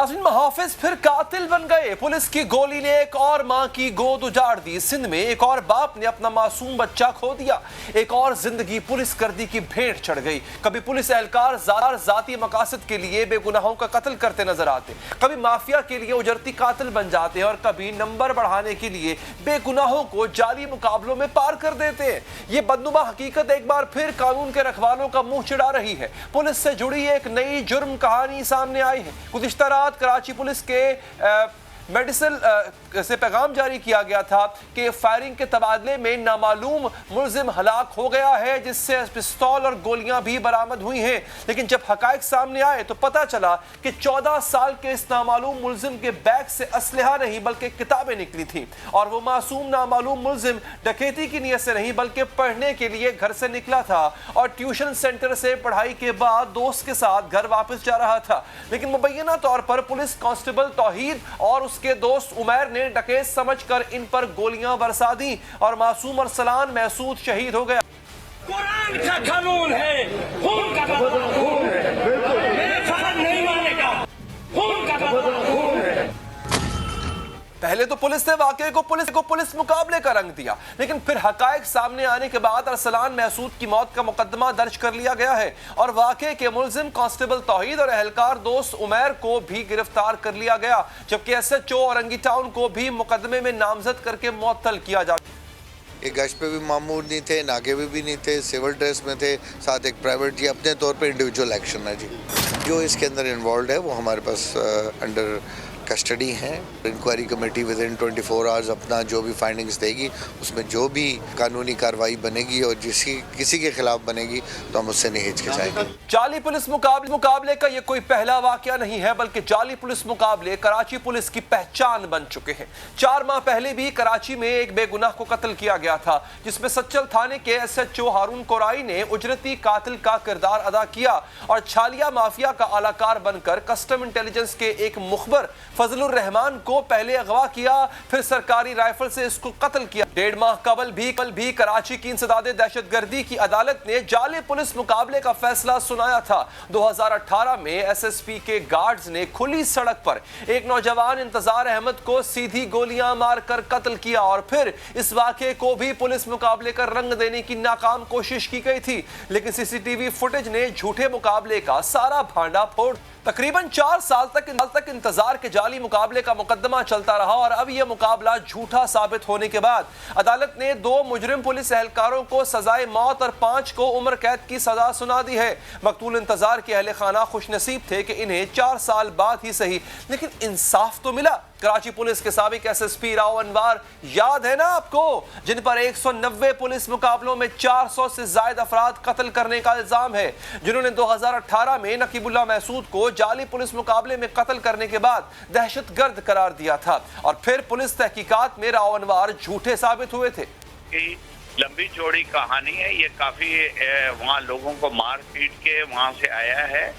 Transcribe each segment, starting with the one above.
नाज़रीन, मुहाफिज फिर कातिल बन गए। पुलिस की गोली ने एक और मां की गोद उजाड़ दी। सिंध में एक और बाप ने अपना मासूम बच्चा खो दिया। एक और जिंदगी पुलिस गर्दी की भेंट चढ़ गई। कभी पुलिस एहलकार जाती मकासद के लिए बेगुनाहों का कत्ल करते नजर आते, कभी माफिया के लिए उजरती कातिल बन जाते और कभी नंबर बढ़ाने के लिए बेगुनाहों को जाली मुकाबलों में पार कर देते हैं। ये बदनुमा हकीकत एक बार फिर कानून के रखवालों का मुंह चिढ़ा रही है। पुलिस से जुड़ी एक नई जुर्म कहानी सामने आई है। गुज़िश्ता रात कराची पुलिस के मेडिसिन से पैगाम जारी किया गया था कि फायरिंग के तबादले में नामालूम मुलजिम हलाक हो गया है, जिससे पिस्तौल और गोलियां भी बरामद हुई हैं। लेकिन जब हकायक सामने आए तो पता चला कि 14 साल के इस नामालूम मुलजिम के बैग से असलहा नहीं बल्कि किताबें निकली थी। और वो मासूम नामालूम मुलजिम डकैती की नीयत से नहीं बल्कि पढ़ने के लिए घर से निकला था और ट्यूशन सेंटर से पढ़ाई के बाद दोस्त के साथ घर वापस जा रहा था। लेकिन मुबैना तौर पर पुलिस कांस्टेबल तौहीद और उसके दोस्त उमैर ने डकैत समझकर इन पर गोलियां बरसा दी और मासूम अरसलान महसूद शहीद हो गया। कुरान का कानून है, खून का कानून है, मेरे साथ नहीं मानेगा, खून का कानून है। पहले तो पुलिस ने वाकये को पुलिस मुकाबले का रंग दिया, लेकिन फिर हकायक सामने आने के बाद अरसलान महसूद की मौत का मुकदमा दर्ज कर लिया गया है और वाकये के मुलजिम कांस्टेबल तौहीद और एहलकार दोस्त उमैर को भी गिरफ्तार कर लिया गया, जबकि SHO औरंगी टाउन को भी मुकदमे में नामजद करके मुअत्तल किया जा। एक गश्त पे भी मामूर नहीं थे, नाके पे भी नहीं थे, सिविल ड्रेस में थे, साथ एक प्राइवेट जी अपने तौर पे इंडिविजुअल एक्शन है जी। जो इसके अंदर इन्वॉल्व है वो हमारे पास अंडर कस्टडी हैं। Inquiry committee within 24 hours अपना जो भी फाइंडिंग्स देगी उसमें जो भी कानूनी कार्रवाई बनेगी और किसी के खिलाफ बनेगी तो हम उससे नहीं हिचकिचाएंगे। जाली पुलिस मुकाबले का ये कोई पहला वाकया नहीं है, बल्कि जाली पुलिस मुकाबले कराची पुलिस की पहचान बन चुके हैं। 4 माह पहले भी कराची में एक बेगुनाह को कत्ल किया गया था, जिसमें सच्चल थाने के SHO हारून कोराई ने उजरती कातिल का किरदार अदा किया और छालिया माफिया का आलाकार बनकर कस्टम इंटेलिजेंस के एक मुखबर फजलुर रहमान को पहले अगवा किया, फिर सरकारी राइफल से इसको कत्ल किया। 1.5 माह कल भी कराची की इंसदाद दहशतगर्दी की अदालत ने जाली पुलिस मुकाबले का फैसला सुनाया था। 2018 में SSP के गार्ड्स ने खुली सड़क पर एक नौजवान इंतजार अहमद को सीधी गोलियां मारकर कत्ल किया और फिर इस वाक़े को भी पुलिस मुकाबले का रंग देने की नाकाम कोशिश की गई थी, लेकिन CCTV फुटेज ने झूठे मुकाबले का सारा भांडा फोड़। तकरीबन 4 साल तक इंतजार के जाली मुकाबले का मुकदमा चलता रहा और अब यह मुकाबला झूठा साबित होने के बाद अदालत ने 2 मुजरिम पुलिस एहलकारों को सजाए मौत और 5 को उम्र कैद की सजा सुना दी है। मकतूल इंतजार के अहले खाना खुशनसीब थे कि इन्हें 4 साल बाद ही सही, लेकिन इंसाफ तो मिला। कराची पुलिस के साबिक SSP राव अनवार याद है ना आपको, जिन पर 190 पुलिस मुकाबलों में 400 से ज्यादा अफराद कत्ल करने का इल्जाम है, जिन्होंने 2018 में नकीबुल्लाह महसूद को जाली पुलिस मुकाबले में कत्ल करने के बाद दहशतगर्द करार दिया था और फिर पुलिस तहकीकात में राव अनवार झूठे साबित हुए थे। लंबी चौड़ी कहानी है ये, काफी वहाँ लोगों को मार पीट के वहाँ से आया है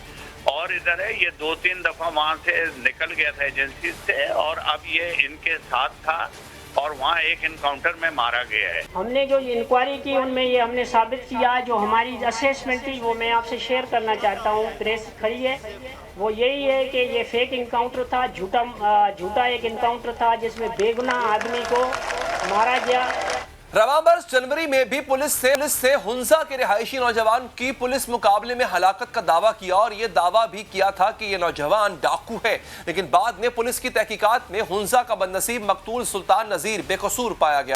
और इधर है ये 2-3 दफा वहाँ से निकल गया था एजेंसी से और अब ये इनके साथ था और वहाँ एक इनकाउंटर में मारा गया है। हमने जो इंक्वायरी की उनमें ये हमने साबित किया, जो हमारी असेसमेंट थी वो मैं आपसे शेयर करना चाहता हूँ, प्रेस खड़ी है, वो यही है कि ये फेक इनकाउंटर था, झूठा एक इनकाउंटर था जिसमें बेगुनाह आदमी को मारा गया। रवां बरस जनवरी में भी पुलिस से हुंसा के रिहायशी नौजवान की पुलिस मुकाबले में हलाकत का दावा किया और यह दावा भी किया था कि यह नौजवान डाकू है, लेकिन बाद में पुलिस की तहकीकात में हुंसा का बदनसीब मकतूल सुल्तान नजीर बेकसूर पाया गया।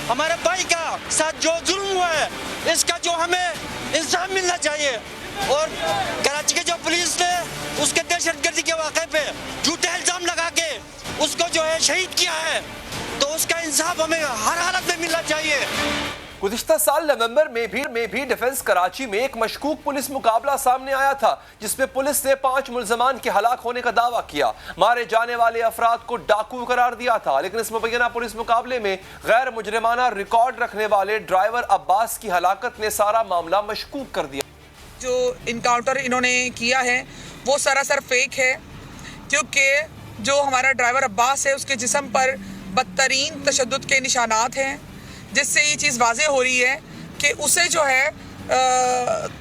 हमारे भाई का साथ जो जुल्म हुआ है इसका जो हमें इंसाफ मिलना चाहिए और कराची के जो पुलिस ने उसके दहशतगर्दी के वाक़े पे झूठे इल्जाम लगा के उसको जो है शहीद किया है तो उसका इंसाफ हमें हर हालत में मिलना चाहिए। गुज़िश्ता साल नवंबर में भी डिफेंस कराची में एक मशकूक पुलिस मुकाबला सामने आया था, जिसमें पुलिस ने 5 मुल्ज़मान के हलाक होने का दावा किया। मारे जाने वाले अफराद को डाकू करार दिया था, लेकिन इस मुबैना पुलिस मुकाबले में गैर मुजरिमाना रिकॉर्ड रखने वाले ड्राइवर अब्बास की हलाकत ने सारा मामला मशकूक कर दिया। जो इनकाउंटर इन्होंने किया है वो सरासर फेक है। کیونکہ جو ہمارا ڈرائیور عباس ہے اس کے جسم پر بدترین تشدد کے نشانات ہیں، جس سے یہ چیز واضح ہو رہی ہے کہ اسے جو ہے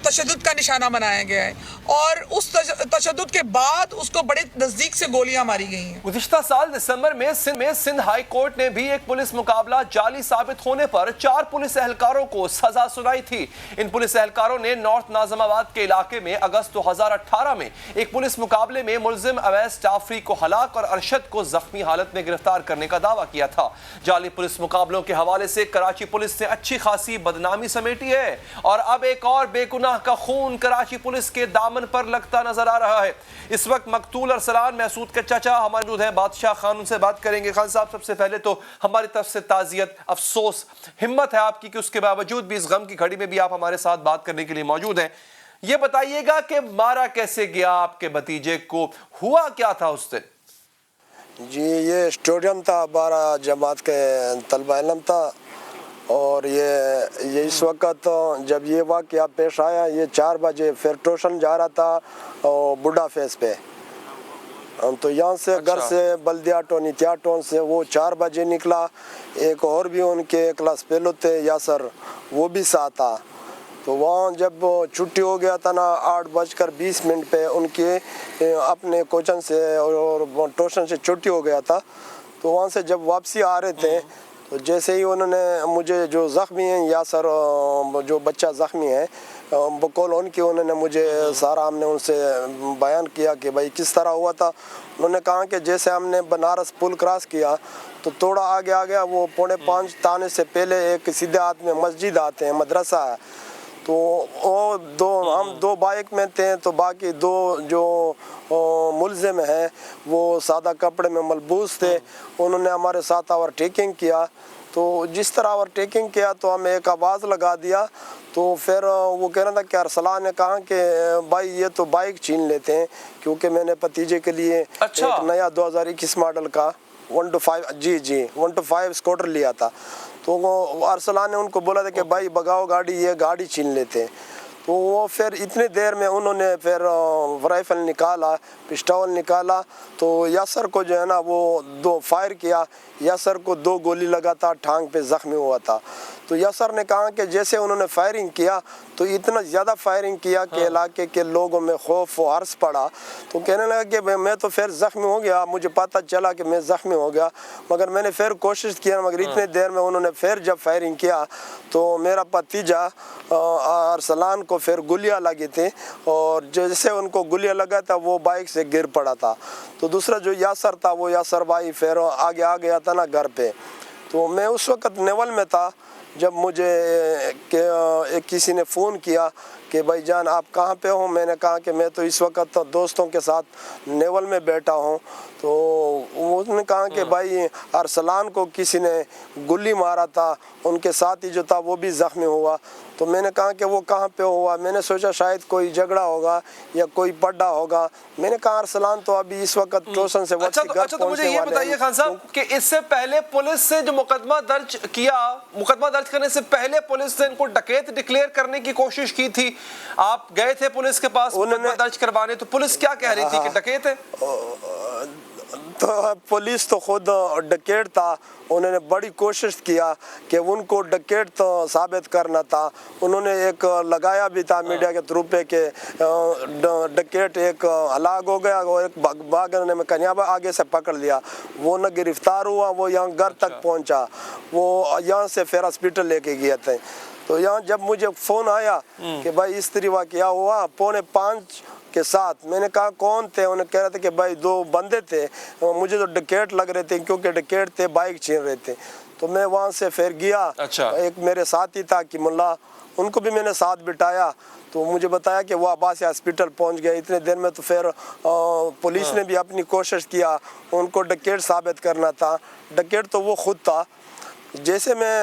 تشدد کا نشانہ بنایا گیا ہے، اور اس تشدد کے بعد اس کو بڑے نزدیک سے گولیاں ماری گئی ہیں۔ گزشتہ سال دسمبر میں سندھ ہائی کورٹ نے بھی ایک پولیس مقابلہ جعلی ثابت ہونے پر 4 پولیس اہلکاروں کو سزا سنائی تھی۔ ان پولیس اہلکاروں نے نارتھ ناظم آباد کے علاقے میں اگست 2018 میں ایک پولیس مقابلے میں ملزم اویس جعفری کو ہلاک اور ارشد کو زخمی حالت میں گرفتار کرنے کا دعویٰ کیا تھا۔ جعلی پولیس مقابلوں کے حوالے سے کراچی پولیس نے اچھی خاصی بدنامی سمیٹی ہے، اور اب ایک اور بے گناہ کا خون کراچی پولیس کے دامن پر لگتا نظر آ رہا ہے۔ اس وقت مقتول ارسلان محسود کے چچا ہمارے موجود ہیں بادشاہ خان، ان سے بات کریں گے۔ خان صاحب، سب سے پہلے تو ہماری طرف سے تعزیت، افسوس، ہمت ہے آپ کی کہ اس کے باوجود بھی اس غم کی گھڑی میں بھی آپ ہمارے ساتھ بات کرنے کے لیے موجود ہیں۔ یہ بتائیے گا کہ مارا کیسے گیا آپ کے بھتیجے کو، ہوا کیا تھا اس دن؟ جی، یہ اسٹوڈیم تھا، 12 جماعت کے طلبہ علم تھا، اور یہ اس وقت جب یہ واقعہ پیش آیا، یہ 4 بجے پھر ٹیوشن جا رہا تھا بڈھا فیس پہ، تو یہاں سے گھر سے بلدیا ٹون اتیا ٹون سے وہ 4 بجے نکلا۔ ایک اور بھی ان کے کلاس فیلو تھے یاسر، وہ بھی ساتھ تھا۔ تو وہاں جب چھٹی ہو گیا تھا نا 8:20 پہ ان کے اپنے کوچن سے اور ٹیوشن سے چھٹی ہو گیا تھا، تو وہاں سے جب واپسی آ رہے تھے تو جیسے ہی انہوں نے مجھے، جو زخمی ہیں یاسر، جو بچہ زخمی ہے بقول ان کی، انہوں نے مجھے سارا، ہم نے ان سے بیان کیا کہ بھائی کس طرح ہوا تھا۔ انہوں نے کہا کہ جیسے ہم نے بنارس پل کراس کیا تو تھوڑا آگے آ گیا، وہ 4:45 آنے سے پہلے ایک سیدھے ہاتھ میں مسجد آتے ہیں، مدرسہ ہے، تو وہ ہم 2 بائک میں تھے، تو باقی 2 جو ملزم ہیں وہ سادہ کپڑے میں ملبوس تھے۔ انہوں نے ہمارے ساتھ اوور ٹیکنگ کیا، تو جس طرح اوور ٹیکنگ کیا تو ہمیں ایک آواز لگا دیا، تو پھر وہ کہہ رہا تھا کہ ارسلان نے کہا کہ بھائی یہ تو بائک چھین لیتے ہیں، کیونکہ میں نے بھتیجے کے لیے ایک نیا 2021 ماڈل کا 125 اسکوٹر لیا تھا، تو ارسلان نے ان کو بولا تھا کہ بھائی بگاؤ گاڑی، یہ گاڑی چھین لیتے ہیں۔ تو وہ پھر اتنی دیر میں انہوں نے پھر رائفل نکالا، پسٹول نکالا، تو یاسر کو جو ہے نا وہ 2 فائر کیا، یاسر کو 2 گولی لگا تھا، ٹانگ پہ زخمی ہوا تھا۔ تو یاسر نے کہا کہ جیسے انہوں نے فائرنگ کیا تو اتنا زیادہ فائرنگ کیا کہ علاقے کے لوگوں میں خوف و ہرس پڑا، تو کہنے لگا کہ میں تو پھر زخمی ہو گیا، مجھے پتہ چلا کہ میں زخمی ہو گیا، مگر میں نے پھر کوشش کیا، مگر اتنے دیر میں انہوں نے پھر جب فائرنگ کیا تو میرا بھتیجا ارسلان کو پھر گولیاں لگی تھیں، اور جیسے ان کو گولیاں لگا تھا وہ بائک سے گر پڑا تھا۔ تو دوسرا جو یاسر تھا، وہ یاسر بھائی پھر آگے آ گیا تھا نا گھر پہ۔ تو میں اس وقت نیول میں تھا جب مجھے کسی نے فون کیا کہ بھائی جان آپ کہاں پہ ہوں، میں نے کہا کہ میں تو اس وقت دوستوں کے ساتھ نیول میں بیٹھا ہوں۔ تو اس نے کہا کہ بھائی ارسلان کو کسی نے گلی مارا تھا، ان کے ساتھی جو تھا وہ بھی زخمی ہوا۔ تو میں نے کہا کہ وہ کہاں پہ ہوا، میں نے سوچا شاید کوئی جھگڑا ہوگا یا کوئی پڈا ہوگا۔ میں نے کہا ارسلان تو ابھی اس وقت ٹیوشن سے واپس گھر پہنچنے والے ہیں۔ تو مجھے یہ بتائیے خان صاحب کہ اس سے پہلے پولیس سے جو مقدمہ درج کیا، مقدمہ درج کرنے سے پہلے پولیس نے ان کو ڈکیت ڈکلیئر کرنے کی کوشش کی تھی، آپ گئے تھے پولیس کے پاس مقدمہ درج کروانے، تو پولیس کیا کہہ رہی تھی کہ ڈکیت ہے؟ تو پولیس تو خود ڈکیٹ تھا، انہوں نے بڑی کوشش کیا کہ ان کو ڈکیٹ تو ثابت کرنا تھا۔ انہوں نے ایک لگایا بھی تھا میڈیا کے تھرو پہ کہ ڈکیٹ ایک ہلاک ہو گیا اور ایک بھاگنے میں کامیاب، آگے سے پکڑ لیا، وہ نہ گرفتار ہوا، وہ یہاں گھر تک پہنچا، وہ یہاں سے پھر ہاسپٹل لے کے گئے تھے۔ تو یہاں جب مجھے فون آیا کہ بھائی اس طریقہ کیا ہوا 4:45 کے ساتھ، میں نے کہا کون تھے، انہیں کہہ رہے تھے کہ بھائی 2 بندے تھے، مجھے تو ڈکیٹ لگ رہے تھے کیونکہ ڈکیٹ تھے، بائک چھین رہے تھے۔ تو میں وہاں سے پھر گیا، ایک میرے ساتھی تھا کہ ملا، ان کو بھی میں نے ساتھ بٹھایا، تو مجھے بتایا کہ وہ عباسی ہاسپٹل پہنچ گئے۔ اتنے دیر میں تو پھر پولیس نے بھی اپنی کوشش کیا، ان کو ڈکیٹ ثابت کرنا تھا، ڈکیٹ تو وہ خود تھا۔ جیسے میں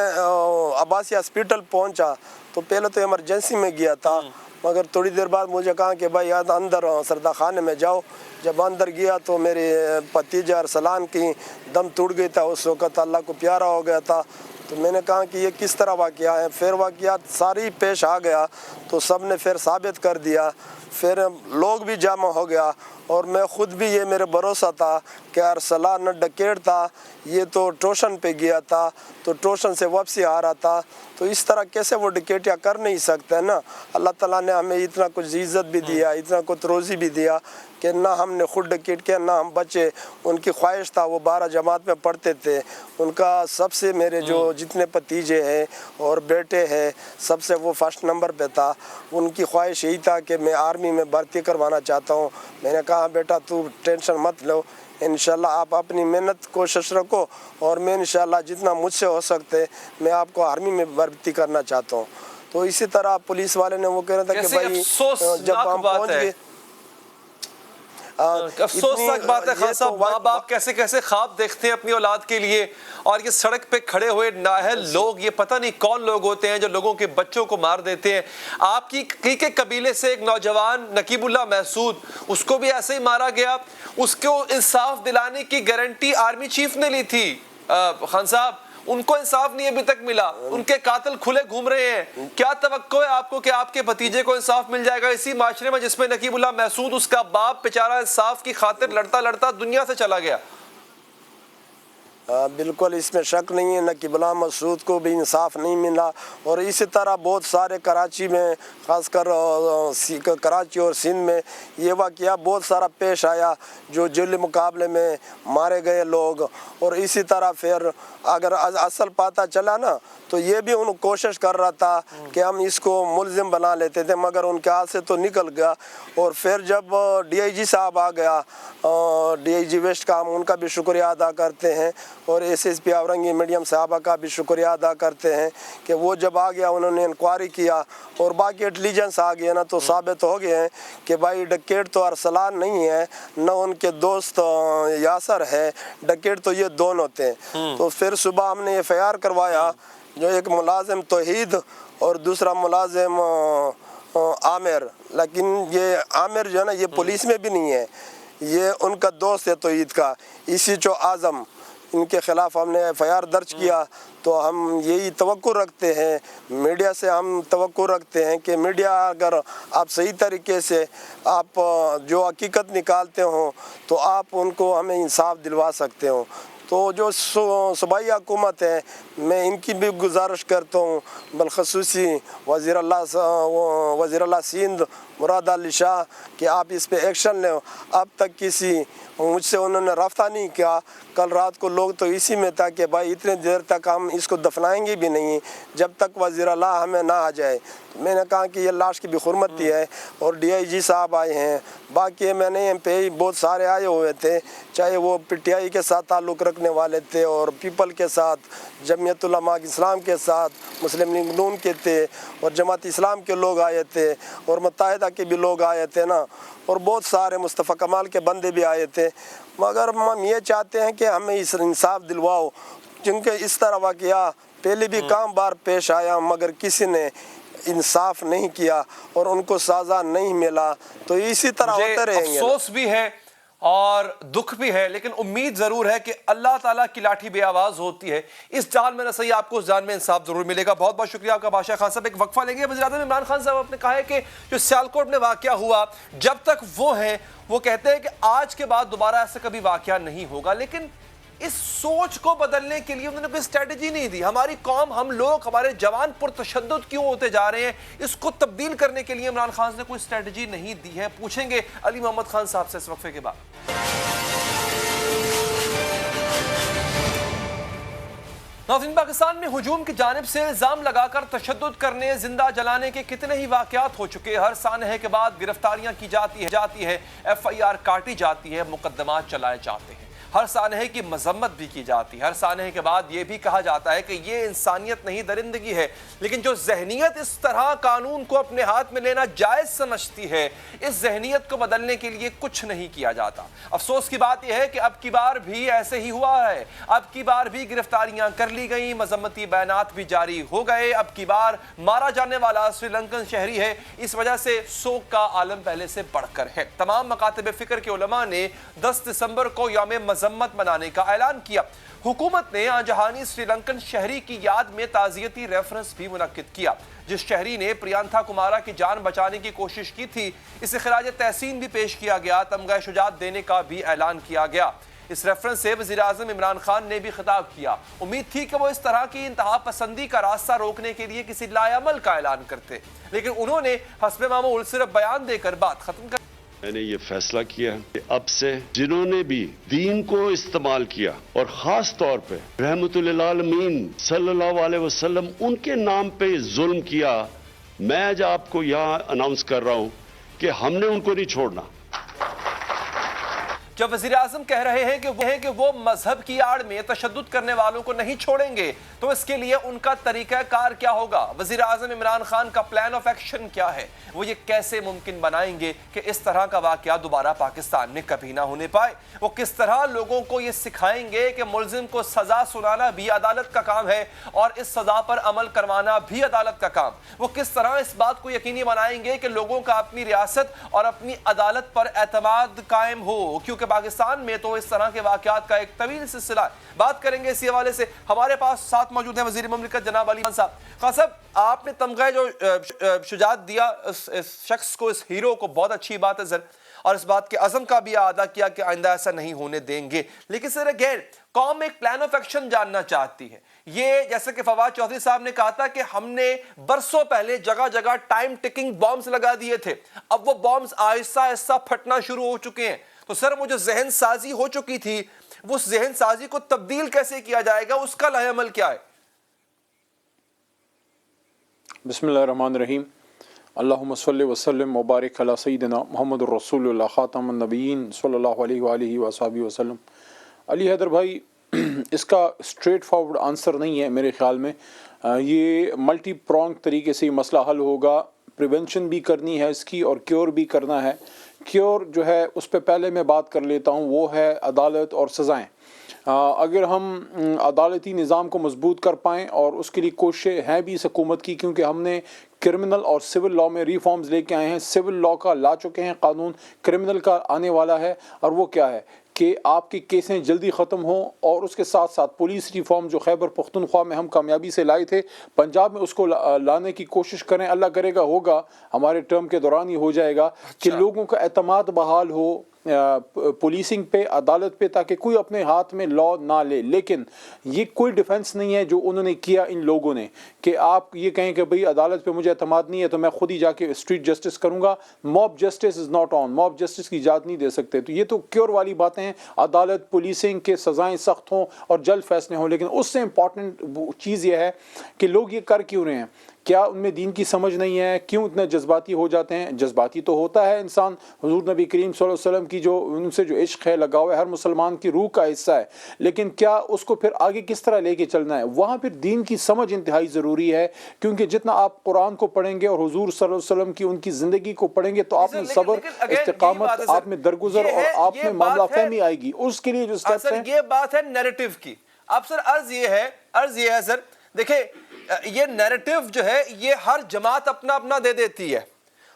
عباسی ہاسپٹل پہنچا تو پہلے تو ایمرجنسی میں گیا تھا، مگر تھوڑی دیر بعد مجھے کہا کہ بھائی اندر سردہ خانے میں جاؤ۔ جب اندر گیا تو میرے بھتیجے ارسلان کی دم ٹوٹ گئی تھا، اس وقت اللہ کو پیارا ہو گیا تھا۔ تو میں نے کہا کہ یہ کس طرح واقعہ ہے، پھر واقعات ساری پیش آ گیا تو سب نے پھر ثابت کر دیا۔ پھر لوگ بھی جمع ہو گیا اور میں خود بھی یہ میرے بھروسہ تھا کہ ارسلان نہ ڈکیٹ تھا، یہ تو ٹیوشن پہ گیا تھا تو ٹیوشن سے واپسی آ رہا تھا، تو اس طرح کیسے وہ ڈکیٹیاں کر نہیں سکتے نا۔ اللہ تعالیٰ نے ہمیں اتنا کچھ عزت بھی دیا، اتنا کچھ روزی بھی دیا کہ نہ ہم نے خود ڈکیٹ کیا نہ ہم بچے۔ ان کی خواہش تھا، وہ 12 جماعت میں پڑھتے تھے، ان کا سب سے میرے جو جتنے بھتیجے ہیں اور بیٹے ہیں سب سے وہ فرسٹ نمبر پہ تھا۔ ان کی خواہش یہی تھا کہ میں آرمی میں بھرتی کروانا چاہتا ہوں۔ میں نے کہا بیٹا تو ٹینشن مت لو، انشاءاللہ آپ اپنی محنت کوشش رکھو اور میں انشاءاللہ جتنا مجھ سے ہو سکتے میں آپ کو آرمی میں بھرتی کرنا چاہتا ہوں۔ تو اسی طرح پولیس والے نے وہ کہہ رہا تھا کہ بھائی جب ہم پہنچ گئے، افسوسناک بات ہے خان صاحب، ماں باپ کیسے کیسے خواب دیکھتے ہیں اپنی اولاد کے لیے، اور یہ سڑک پہ کھڑے ہوئے نااہل لوگ، یہ پتہ نہیں کون لوگ ہوتے ہیں جو لوگوں کے بچوں کو مار دیتے ہیں۔ آپ کی کے قبیلے سے ایک نوجوان نقیب اللہ محسود، اس کو بھی ایسے ہی مارا گیا، اس کو انصاف دلانے کی گارنٹی آرمی چیف نے لی تھی خان صاحب، ان کو انصاف نہیں ابھی تک ملا، ان کے قاتل کھلے گھوم رہے ہیں۔ کیا توقع ہے آپ کو کہ آپ کے بھتیجے کو انصاف مل جائے گا اسی معاشرے میں جس میں نقیب اللہ محسود، اس کا باپ بیچارہ انصاف کی خاطر لڑتا لڑتا دنیا سے چلا گیا؟ بالکل اس میں شک نہیں ہے، نقیب اللہ محسود کو بھی انصاف نہیں ملا، اور اسی طرح بہت سارے کراچی میں، خاص کر کراچی اور سندھ میں یہ واقعہ بہت سارا پیش آیا، جو جیلی مقابلے میں مارے گئے لوگ۔ اور اسی طرح پھر اگر اصل پتہ چلا نا تو یہ بھی ان کوشش کر رہا تھا کہ ہم اس کو ملزم بنا لیتے تھے، مگر ان کے ہاتھ سے تو نکل گیا۔ اور پھر جب ڈی آئی جی صاحب آ گیا، ڈی آئی جی ویسٹ کا ہم ان کا بھی شکریہ ادا کرتے ہیں، اور S S P Orangi medium صاحبہ کا بھی شکریہ ادا کرتے ہیں کہ وہ جب آ گیا انہوں نے انکوائری کیا اور باقی انٹیلیجنس آ گیا نا تو ثابت ہو گئے ہیں کہ بھائی ڈکیٹ تو ارسلان نہیں ہے، نہ ان کے دوست یاسر ہے، ڈکیٹ تو یہ دونوں تھے۔ تو پھر صبح ہم نے FIR کروایا، جو ایک ملازم توحید اور دوسرا ملازم عامر، لیکن یہ عامر جو ہے نا یہ پولیس میں بھی نہیں ہے، یہ ان کا دوست ہے توحید کا، اسی جو اعظم، ان کے خلاف ہم نے FIR درج کیا۔ تو ہم یہی توقع رکھتے ہیں، میڈیا سے ہم توقع رکھتے ہیں کہ میڈیا اگر آپ صحیح طریقے سے آپ جو حقیقت نکالتے ہوں تو آپ ان کو ہمیں انصاف دلوا سکتے ہوں۔ تو جو صوبائی حکومت ہے میں ان کی بھی گزارش کرتا ہوں، بالخصوصی وزیر اللہ سندھ مراد علی شاہ کہ آپ اس پہ ایکشن لیں۔ اب تک کسی مجھ سے انہوں نے رابطہ نہیں کیا، کل رات کو لوگ تو اسی میں تھا کہ بھائی اتنے دیر تک ہم اس کو دفنائیں گے بھی نہیں جب تک وزیر اللہ ہمیں نہ آ جائے۔ میں نے کہا کہ یہ لاش کی بھی حرمتی ہے، اور ڈی آئی جی صاحب آئے ہیں، باقی میں نے MPI بہت سارے آئے ہوئے تھے، چاہے وہ PTI کے ساتھ تعلق رکھنے والے تھے اور پیپل کے ساتھ، جمعیت علماء اسلام کے ساتھ، مسلم لیگ نون کے تھے، اور جماعت اسلام کے لوگ آئے تھے، اور متحدہ کے بھی لوگ آئے تھے نا، اور بہت سارے مصطفیٰ کمال کے بندے بھی آئے تھے۔ مگر ہم یہ چاہتے ہیں کہ ہمیں اس انصاف دلواؤ، کیونکہ اس طرح واقعہ پہلے بھی کام بار پیش آیا مگر کسی نے انصاف نہیں کیا اور ان کو سزا نہیں ملا، تو اسی طرح ہوتے رہیں گے۔ افسوس بھی ہے اور دکھ بھی ہے، لیکن امید ضرور ہے کہ اللہ تعالیٰ کی لاٹھی بے آواز ہوتی ہے، اس جان میں نہ صحیح آپ کو اس جان میں انصاف ضرور ملے گا۔ بہت بہت شکریہ آپ کا بادشاہ خان صاحب۔ ایک وقفہ لیں گے۔ وزیر اعظم عمران خان صاحب نے کہا ہے کہ جو سیالکوٹ میں واقعہ ہوا جب تک وہ ہیں وہ کہتے ہیں کہ آج کے بعد دوبارہ ایسا کبھی واقعہ نہیں ہوگا، لیکن اس سوچ کو بدلنے کے لیے انہوں نے کوئی اسٹریٹجی نہیں دی۔ ہماری قوم، ہم لوگ، ہمارے جوان پرتشدد کیوں ہوتے جا رہے ہیں، اس کو تبدیل کرنے کے لیے عمران خان نے کوئی اسٹریٹجی نہیں دی ہے۔ پوچھیں گے علی محمد خان صاحب سے اس وقفے کے بعد۔ ناظرین، پاکستان میں ہجوم کی جانب سے الزام لگا کر تشدد کرنے، زندہ جلانے کے کتنے ہی واقعات ہو چکے۔ ہر سانحے کے بعد گرفتاریاں کی جاتی ہے، FIR کاٹی جاتی ہے، مقدمات چلائے جاتے ہیں، ہر سانحے کی مذمت بھی کی جاتی ہے، ہر سانحے کے بعد یہ بھی کہا جاتا ہے کہ یہ انسانیت نہیں درندگی ہے۔ لیکن جو ذہنیت اس طرح قانون کو اپنے ہاتھ میں لینا جائز سمجھتی ہے، اس ذہنیت کو بدلنے کے لیے کچھ نہیں کیا جاتا۔ افسوس کی بات یہ ہے کہ اب کی بار بھی ایسے ہی ہوا ہے، اب کی بار بھی گرفتاریاں کر لی گئیں، مذمتی بیانات بھی جاری ہو گئے۔ اب کی بار مارا جانے والا سری لنکن شہری ہے، اس وجہ سے سوگ کا عالم پہلے سے بڑھ کر ہے۔ تمام مکاتب فکر کے علماء نے 10 دسمبر کو یوم मजम्मत मनाने का ऐलान किया। हुकूमत ने आजहानी श्रीलंकन शहरी की याद में ताज़ियती रेफरेंस भी मुनक्किद किया। जिस शहरी ने प्रियंथा कुमारा की जान बचाने की कोशिश की थी, इसे खिराज तहसीन भी पेश किया गया। तमगा शुजात देने का भी ऐलान किया गया। इस रेफरेंस से वज़ीर आज़म इमरान खान ने भी खिताब किया। उम्मीद थी कि वो इस तरह की इंतहा पसंदी का रास्ता रोकने के लिए किसी लाएअमल का ऐलान करते, लेकिन उन्होंने हस्बे मामूल सिर्फ बयान देकर बात खत्म कर। मैंने ये फैसला किया कि अब से जिन्होंने भी दीन को इस्तेमाल किया और ख़ास तौर पे रहमतुल आलमीन सल्लल्लाहु अलैहि वसल्लम उनके नाम पे जुल्म किया, मैं आज आपको यहाँ अनाउंस कर रहा हूँ कि हमने उनको नहीं छोड़ना। जब वज़ीर आज़म कह रहे हैं कि वो मजहब की आड़ में तशद्दुद करने वालों को नहीं छोड़ेंगे, तो इसके लिए उनका तरीक़ाकार क्या होगा? वज़ीर आज़म इमरान खान का प्लान ऑफ एक्शन क्या है? वो ये कैसे मुमकिन बनाएंगे कि इस तरह का वाक़या दोबारा पाकिस्तान में कभी ना होने पाए? वो किस तरह लोगों को ये सिखाएंगे कि मुल्ज़िम को सज़ा सुनाना भी अदालत का काम है और इस सज़ा पर अमल करवाना भी अदालत का काम? वो किस तरह इस बात को यकीनी बनाएंगे कि लोगों का अपनी रियासत और अपनी अदालत पर एतमाद कायम हो? क्योंकि पाकिस्तान में तो इस तरह के वाक़यात का एक तवील सिलसिला है। बात करेंगे इसी हवाले से। हमारे पास साथ मौजूद है वज़ीर मुमलिकत जनाब अली खान साहब। खान साहब, आपने तमगा जो शुजात दिया इस शख्स को, इस हीरो को, बहुत अच्छी बात है सर, और इस बात के अज़म का भी अदा किया कि आइंदा ऐसा नहीं होने देंगे। लेकिन सर अगेन कौम एक प्लान ऑफ एक्शन जानना चाहती है। ये जैसे कि फवाद चौधरी साहब ने कहा था कि हमने बरसों पहले जगह जगह टाइम टिकिंग बॉम्ब्स लगा दिए थे, अब वो बॉम्ब्स आहिस्ता आहिस्ता फटना शुरू हो चुके हैं। तो सर वो जो जहन साजी हो चुकी थी, वो जहन साजी को तब्दील कैसे किया जाएगा, उसका लाएअमल क्या है? बिस्मिल्लाहिर्रहमानिर्रहीम। अल्लाहुम्मा सल्लि व सल्लिम व बारिक अला सय्यिदिना मुहम्मदुर रसूलुल्लाह खातमुन नबिय्यीन सल्लल्लाहु अलैहि व सल्लम वसल्लम। अली हैदर भाई, इसका स्ट्रेट फॉरवर्ड आंसर नहीं है मेरे ख्याल में। ये मल्टी प्रॉन्ग तरीके से मसला हल होगा। प्रिवेंशन भी करनी है इसकी और क्योर भी करना है। क्योर जो है उस पर पहले मैं बात कर लेता हूँ, वो है अदालत और सज़ाएँ। अगर हम अदालती निज़ाम को मजबूत कर पाएँ, और उसके लिए कोशिशें हैं भी इस हुकूमत की, क्योंकि हमने क्रिमिनल और सिविल लॉ में रिफॉर्म्स लेके आए हैं। सिविल लॉ का ला चुके हैं कानून, क्रिमिनल का आने वाला है। और वो क्या है कि आपकी केसें जल्दी ख़त्म हों, और उसके साथ साथ पुलिस रिफॉर्म जो खैबर पख्तूनख्वा में हम कामयाबी से लाए थे, पंजाब में उसको लाने की कोशिश करें। अल्लाह करेगा होगा, हमारे टर्म के दौरान ही हो जाएगा। कि लोगों का एतमाद बहाल हो पुलिसिंग पे, अदालत पे, ताकि कोई अपने हाथ में लॉ ना ले। लेकिन ये कोई डिफेंस नहीं है जो उन्होंने किया इन लोगों ने, कि आप ये कहें कि भाई अदालत पे मुझे एतमाद नहीं है तो मैं खुद ही जाके स्ट्रीट जस्टिस करूंगा। Mob justice is not on, mob justice की इजाज़त नहीं दे सकते। तो ये तो क्योर वाली बातें हैं, अदालत पुलिसिंग के सज़ाएँ सख्त हों और जल्द फैसले हों। लेकिन उससे इम्पॉर्टेंट चीज़ ये है कि लोग ये कर क्यों रहे हैं? क्या उनमें दीन की समझ नहीं है? क्यों इतने जज्बाती हो जाते हैं? जज्बाती तो होता है इंसान, हुजूर नबी करीम सल्लल्लाहु अलैहि वसल्लम की जो उनसे जो इश्क है, लगाव है, हर मुसलमान की रूह का हिस्सा है। लेकिन क्या उसको फिर आगे किस तरह लेके चलना है? वहाँ फिर दीन की समझ इंतहाई ज़रूरी है। क्योंकि जितना आप कुरान को पढ़ेंगे और हुजूर सल्लल्लाहु अलैहि वसल्लम की उनकी ज़िंदगी को पढ़ेंगे, तो आप में सब्र, इस्तिकामत, आप में दरगुजर और आप में मामला फहमी आएगी। उसके लिए जो स्टेप्स हैं, ये बात है नैरेटिव की। अब सर अर्ज ये है सर, देखिए ये नैरेटिव जो है ये हर जमात अपना अपना दे देती है,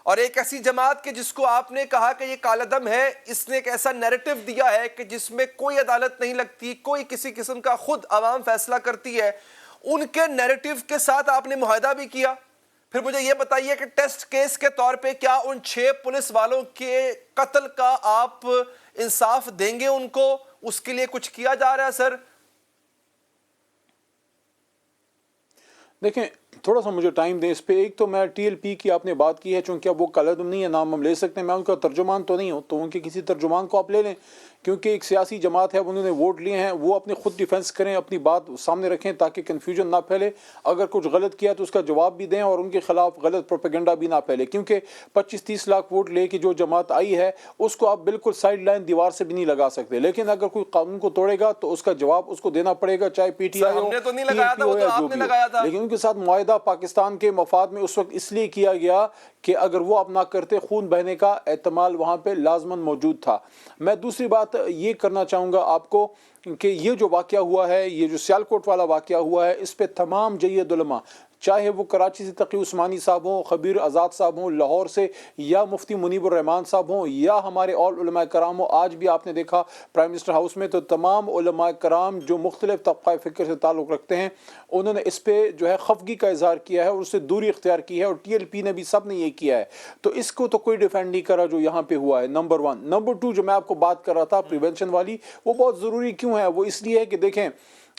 और एक ऐसी जमात के जिसको आपने कहा कि ये कालादम है, इसने एक ऐसा नैरेटिव दिया है कि जिसमें कोई अदालत नहीं लगती, कोई किसी किस्म का खुद आवाम फैसला करती है, उनके नैरेटिव के साथ आपने मुआहदा भी किया। फिर मुझे ये बताइए कि टेस्ट केस के तौर पे क्या उन 6 पुलिस वालों के कत्ल का आप इंसाफ देंगे उनको? उसके लिए कुछ किया जा रहा है सर? देखें, थोड़ा सा मुझे टाइम दें इस पे। एक तो मैं टीएलपी की आपने बात की है, चूँकि अब वो कालादम नहीं है, नाम हम ले सकते हैं। मैं उनका तर्जुमान तो नहीं हूँ, तो उनके किसी तर्जुमान को आप ले लें, क्योंकि एक सियासी जमात है, उन्होंने वोट लिए हैं, वो अपने खुद डिफेंस करें, अपनी बात सामने रखें ताकि कन्फ्यूजन ना फैले। अगर कुछ गलत किया तो उसका जवाब भी दें और उनके खिलाफ गलत प्रोपेगेंडा भी ना फैले। क्योंकि 25-30 लाख वोट ले के जो जमात आई है, उसको आप बिल्कुल साइड लाइन दीवार से भी नहीं लगा सकते। लेकिन अगर कोई कानून को तोड़ेगा तो उसका जवाब उसको देना पड़ेगा, चाहे पीटीआई हो, हमने तो नहीं लगाया था, वो तो आपने लगाया था। लेकिन उनके साथ मुआहदा पाकिस्तान के मफाद में उस वक्त इसलिए किया गया कि अगर वो अपना करते, खून बहने का एहतमाल वहाँ पे लाजमन मौजूद था। मैं दूसरी बात ये करना चाहूँगा आपको कि ये जो वाक़या हुआ है, ये जो सियालकोट वाला वाक़या हुआ है, इस पे तमाम जय्यद उलमा, چاہے وہ کراچی سے تقی عثمانی صاحب ہوں, خبیر آزاد صاحب ہوں لاہور سے, یا مفتی منیب الرحمان صاحب ہوں, یا ہمارے اور علماء کرام ہوں. آج بھی آپ نے دیکھا پرائم منسٹر ہاؤس میں تو تمام علماء کرام جو مختلف طبقہ فکر سے تعلق رکھتے ہیں انہوں نے اس پہ جو ہے خفگی کا اظہار کیا ہے اور اس سے دوری اختیار کی ہے, اور ٹی ایل پی نے بھی سب نے یہ کیا ہے. تو اس کو تو کوئی ڈیفینڈ نہیں کرا جو یہاں پہ ہوا ہے, نمبر 1. نمبر 2, جو میں آپ کو بات کر رہا تھا پریونشن والی, وہ بہت ضروری کیوں ہے؟ وہ اس لیے ہے کہ دیکھیں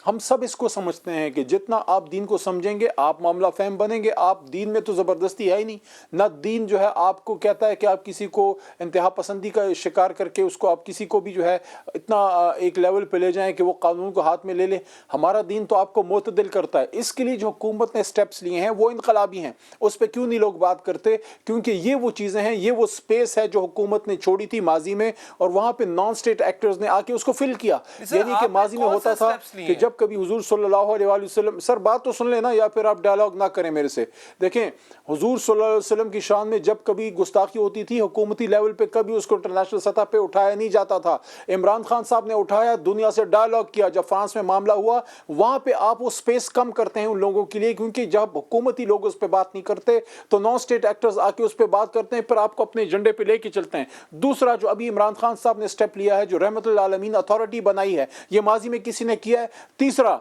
ہم سب اس کو سمجھتے ہیں کہ جتنا آپ دین کو سمجھیں گے آپ معاملہ فہم بنیں گے. آپ دین میں تو زبردستی ہے ہی نہیں, نہ دین جو ہے آپ کو کہتا ہے کہ آپ کسی کو انتہا پسندی کا شکار کر کے اس کو آپ کسی کو بھی جو ہے اتنا ایک لیول پہ لے جائیں کہ وہ قانون کو ہاتھ میں لے لیں. ہمارا دین تو آپ کو معتدل کرتا ہے. اس کے لیے جو حکومت نے سٹیپس لیے ہیں وہ انقلابی ہیں. اس پہ کیوں نہیں لوگ بات کرتے؟ کیونکہ یہ وہ چیزیں ہیں, یہ وہ سپیس ہے جو حکومت نے چھوڑی تھی ماضی میں, اور وہاں پہ نان اسٹیٹ ایکٹرز نے آ کے اس کو فل کیا. یعنی کہ ماضی میں ہوتا تھا کہ جب کبھی حضور صلی اللہ علیہ وسلم, سر بات تو سن لینا یا پھر آپ ڈائلاگ نہ کریں میرے سے. دیکھیں حضور صلی اللہ علیہ وسلم کی شان میں جب کبھی گستاخی ہوتی تھی حکومتی لیول پہ, کبھی اس کو انٹرنیشنل سطح پہ اٹھایا نہیں جاتا تھا. عمران خان صاحب نے اٹھایا, دنیا سے ڈائلاگ کیا. جب فرانس میں معاملہ ہوا وہاں پہ آپ وہ سپیس کم کرتے ہیں ان لوگوں کے لیے, کیونکہ جب حکومتی لوگ اس پہ بات نہیں کرتے تو نان اسٹیٹ ایکٹرز آ کے اس پہ بات کرتے ہیں, پھر آپ کو اپنے ایجنڈے پہ لے کے چلتے ہیں. دوسرا جو ابھی عمران خان صاحب نے سٹیپ لیا ہے, جو رحمت للعالمین اتھارٹی بنائی ہے, یہ ماضی میں کسی نے کیا ہے. تیسرا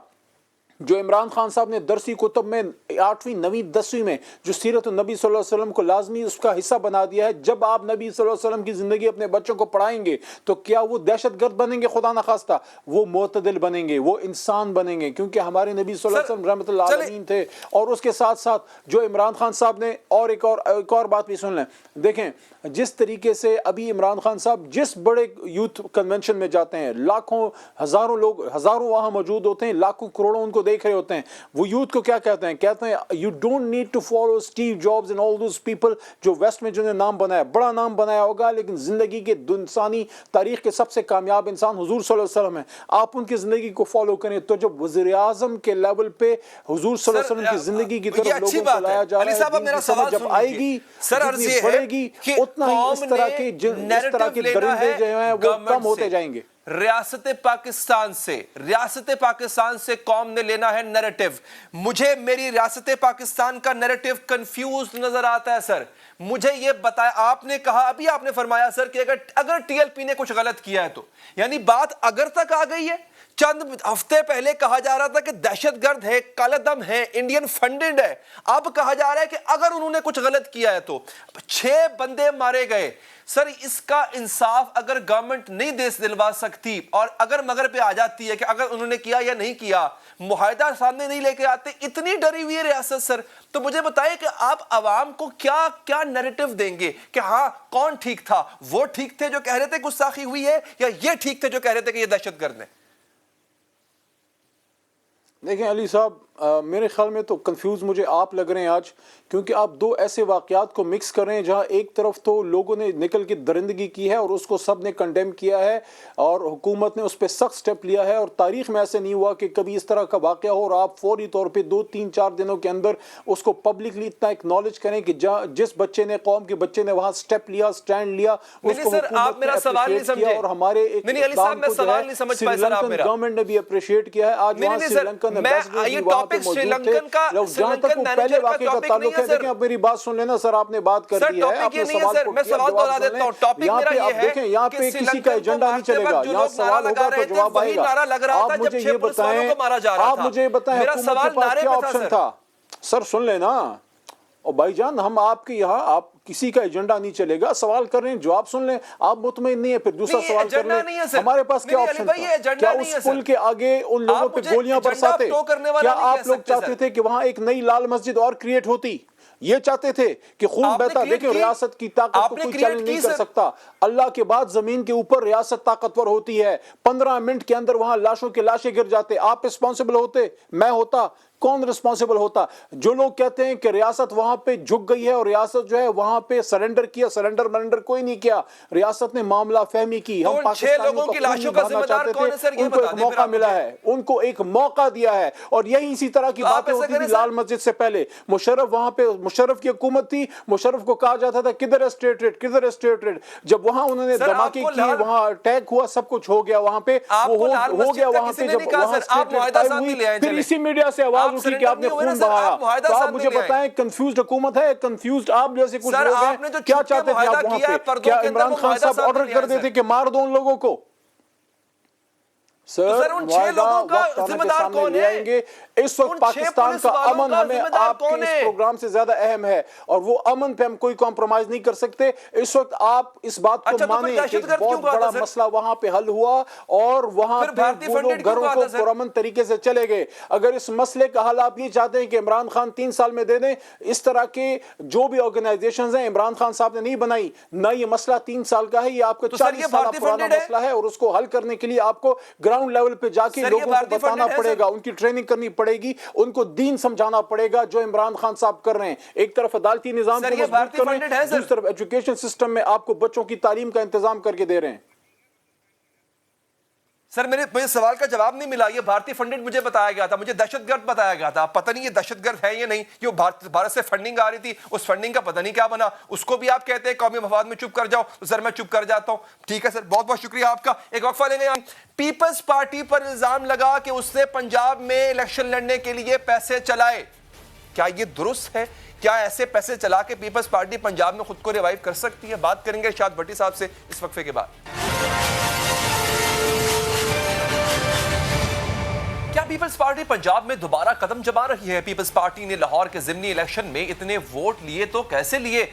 جو عمران خان صاحب نے درسی کتب میں 8ویں 9ویں 10ویں میں جو سیرت النبی صلی اللہ علیہ وسلم کو لازمی اس کا حصہ بنا دیا ہے. جب آپ نبی صلی اللہ علیہ وسلم کی زندگی اپنے بچوں کو پڑھائیں گے تو کیا وہ دہشت گرد بنیں گے؟ خدا نخواستہ. وہ معتدل بنیں گے, وہ انسان بنیں گے, کیونکہ ہمارے نبی صلی اللہ علیہ وسلم رحمۃ اللہ علیہ تھے. اور اس کے ساتھ ساتھ جو عمران خان صاحب نے, اور ایک اور بات بھی سن لیں. دیکھیں جس طریقے سے ابھی عمران خان صاحب جس بڑے یوتھ کنونشن میں جاتے ہیں, لاکھوں ہزاروں لوگ ہزاروں وہاں موجود ہوتے ہیں, لاکھوں کروڑوں ان کو دیکھ رہے ہوتے ہیں, وہ یوتھ کو کیا کہتے ہیں؟ کہتے ہیں you don't need to follow Steve Jobs and all those people جو ویسٹ میں جنہوں نے نام بنایا, بڑا نام بنایا ہوگا, لیکن زندگی کے انسانی تاریخ کے سب سے کامیاب انسان حضور صلی اللہ علیہ وسلم ہیں. آپ ان کی زندگی کو فالو کریں. تو جب وزیر اعظم کے لیول پہ حضور صلی اللہ علیہ وسلم کی زندگی کی طرف لوگوں کو لایا جا رہا ہے, دین کی سمجھ جب آئے گی جتنی بڑھے گی اتنا ہی اس طرح کے درندے جو ہیں وہ کم ہوتے جائیں گے. ریاست پاکستان سے قوم نے لینا ہے نیریٹو. مجھے میری ریاست پاکستان کا نیریٹو کنفیوز نظر آتا ہے سر. مجھے یہ بتایا, آپ نے کہا, ابھی آپ نے فرمایا سر کہ اگر ٹی ایل پی نے کچھ غلط کیا ہے تو, یعنی بات اگر تک آ گئی ہے. چند ہفتے پہلے کہا جا رہا تھا کہ دہشت گرد ہے, کالے دم ہے, انڈین فنڈڈ ہے. اب کہا جا رہا ہے کہ اگر انہوں نے کچھ غلط کیا ہے تو 6 بندے مارے گئے. سر اس کا انصاف اگر گورنمنٹ نہیں دلوا سکتی, اور اگر مگر پہ آ جاتی ہے کہ اگر انہوں نے کیا یا نہیں کیا, معاہدہ سامنے نہیں لے کے آتے, اتنی ڈری ہوئی ہے ریاست سر. تو مجھے بتائیں کہ آپ عوام کو کیا نیریٹو دیں گے کہ ہاں کون ٹھیک تھا؟ وہ ٹھیک تھے جو کہہ رہے تھے گستاخی ہوئی ہے, یا یہ ٹھیک تھے جو کہہ رہے تھے کہ یہ دہشت گرد ہیں؟ دیکھیں علی صاحب, میرے خیال میں تو کنفیوز مجھے آپ لگ رہے ہیں آج, کیونکہ آپ دو ایسے واقعات کو مکس کر رہے ہیں جہاں ایک طرف تو لوگوں نے نکل کے درندگی کی ہے اور اس کو سب نے کنڈیم کیا ہے اور حکومت نے اس پہ سخت سٹیپ لیا ہے, اور تاریخ میں ایسے نہیں ہوا کہ کبھی اس طرح کا واقعہ ہو, اور آپ فوری طور پہ 2-3-4 دنوں کے اندر اس کو پبلکلی اتنا اکنالج کریں کہ جس بچے نے, قوم کے بچے نے وہاں سٹیپ لیا, سٹینڈ لیا, اس کو حکومت نے اپریشیٹ کیا, اور ہمارے ایک اقدام کو جو ہے سری لنکن گورنمنٹ نے بھی اپریشیٹ کیا ہے. آج وہاں سری لنکن ایمبیسڈر بھی وہاں پہ موجود تھے. جہاں تک وہ پہلے واقعے کا تعلق ہے, دیکھیں اب میری بات سن لینا سر, آپ نے بات کر دی ہے, آپ نے سوال کو کیا, جواب سن لیں. یہاں پہ آپ دیکھیں, یہاں پہ کسی کا ایجنڈا نہیں چلے گا, یہاں سوال ہوگا تو جواب آئے گا. آپ مجھے یہ بتائیں حکومت کے پاس کیا آپشن تھا؟ سر سن لینا, اور بھائی جان ہم آپ کے یہاں, آپ کسی کا ایجنڈا نہیں چلے گا, سوال کر رہے ہیں جواب سن لیں. آپ مطمئن نہیں ہے پھر دوسرا سوال کر لیں. ہمارے پاس کیا آپشن تھا؟ کیا اس پل کے آگے ان لوگوں پہ گولیاں برساتے؟ کیا آپ لوگ چاہتے تھے کہ وہاں ایک نئی لال مسجد اور کریٹ ہوتی؟ یہ چاہتے تھے کہ خون بہتا؟ دیکھیں ریاست کی طاقت کو کوئی چیلنج نہیں کر سکتا. اللہ کے بعد زمین کے اوپر ریاست طاقتور ہوتی ہے. 15 منٹ کے اندر وہاں لاشوں کے لاشیں گر جاتے. آپ رسپانسبل ہوتے؟ میں ہوتا؟ کون رسپانسبل ہوتا؟ جو لوگ کہتے ہیں کہ ریاست وہاں پہ جھک گئی ہے اور ریاست جو ہے وہاں वहाँ पे सरेंडर किया, सरेंडर कोई नहीं किया, रियासत ने मामला फहमी की। तो हम उन 6 पाकिस्तानियों लोगों की लाशों का जिम्मेदार कौन है सर, ये उनको बता एक दें मौका मिला है, उनको एक मौका दिया है। और यही इसी तरह की तो आप बातें ऐसा होती करें थी सर। लाल मस्जिद से पहले। मुशर्रफ वहाँ पे, मुशर्रफ की हुकूमत थी, मुशर्रफ को कहा जाता था किधर है स्टेट रेट, किधर है स्टेट रेट। जब वहाँ उन्होंने सर, धमाके आपको किए, वहाँ अटैक हुआ, सब कुछ हो गया वहाँ पे, आपको वो लाल हो मस्जिद गया का वहाँ किसी पे। ने जब नहीं कहा वहाँ सर, आप स्टेट रेट मुआहिदा कायम सामने हुई, ले आए फिर चले। इसी मीडिया से आवाज आप उठी कि सरेंडर आपने नहीं हुए ना खून सर, आप बहाया। मुआहिदा तो आप सामने मुझे ले आए। बताएं, कंफ्यूज्ड हुकूमत है, कंफ्यूज्ड आप जैसे कुछ सर, लोग हैं, आपने जो क्या छुप के चाहते थे मुआहिदा आप वहाँ किया है, पे? पर्दों क्या के अंदर इमरान वो खान मुआहिदा साहब सामने ऑर्डर लिया कर है देते सर। कि मार दो उन लोगों को? सर, उन 6 लोगों का वक्त आने के जिम्मेदार सामने कौन ले है? आएंगे। इस वक्त उन 6 पाकिस्तान पुलिस का वालों अमन का हमें जिम्मेदार आपके कौन इस है? प्रोग्राम से ज्यादा अहम है, और वो अमन पे हम कोई कॉम्प्रोमाइज नहीं कर सकते। इस वक्त आप इस बात को अच्छा, तो फिर माने कि एक दहशतगर्द बहुत क्यों कहा था बड़ा सर? मसला वहां पे हल हुआ, और वहां फिर पे भारतीय वो लोग फंडेड क्यों घरों कहा को था सर? पुरअमन तरीके से चले गए। अगर इस मसले का हल आप ये चाहते हैं कि इमरान खान 3 साल में दे दें, इस तरह के जो भी ऑर्गेनाइजेशंस हैं इमरान खान साहब ने नहीं बनाई ना, ये मसला 3 साल का है, ये आपको तो सर, 40 ये साल भारतीय पुराना फंडेड है? मसला है, और उसको हल करने के लिए आपको ग्राउंड लेवल पे जाके सर, ये लोगों को भारतीय बताना फंडेड है, सर? पड़ेगा, उनकी ट्रेनिंग करनी पड़ेगी, उनको दीन समझाना पड़ेगा जो इमरान खान साहब कर रहे हैं। एक तरफ अदालती निजाम सर, को ये मजबूत भारतीय कर रहे फंडेड है, हैं, सर? दूसरी तरफ एजुकेशन सिस्टम में आपको बच्चों की तालीम का इंतजाम करके दे रहे हैं। सर, मुझे सवाल का जवाब नहीं मिला। ये भारतीय फंडेड मुझे बताया गया था, मुझे दहशतगर्द बताया गया था। पता नहीं ये दहशतगर्द है या नहीं। ये भारत से फंडिंग आ रही थी, उस फंडिंग का पता नहीं क्या बना। उसको भी आप कहते हैं कौमी मफाद में चुप कर जाओ, तो सर मैं चुप कर जाता हूं। ठीक है सर, बहुत बहुत शुक्रिया आपका। एक वक्फा लेंगे। पीपल्स पार्टी पर इल्जाम लगा कि उसने पंजाब में इलेक्शन लड़ने के लिए पैसे चलाए। क्या ये दुरुस्त है? क्या ऐसे पैसे चला के पीपल्स पार्टी पंजाब में खुद को रिवाइव कर सकती है? बात करेंगे इरशाद भट्टी साहब से इस वक्फे के बाद। क्या पीपल्स पार्टी पंजाब में दोबारा कदम जमा रही है? पीपल्स पार्टी ने लाहौर के ज़िमनी इलेक्शन में इतने वोट लिए तो कैसे लिए?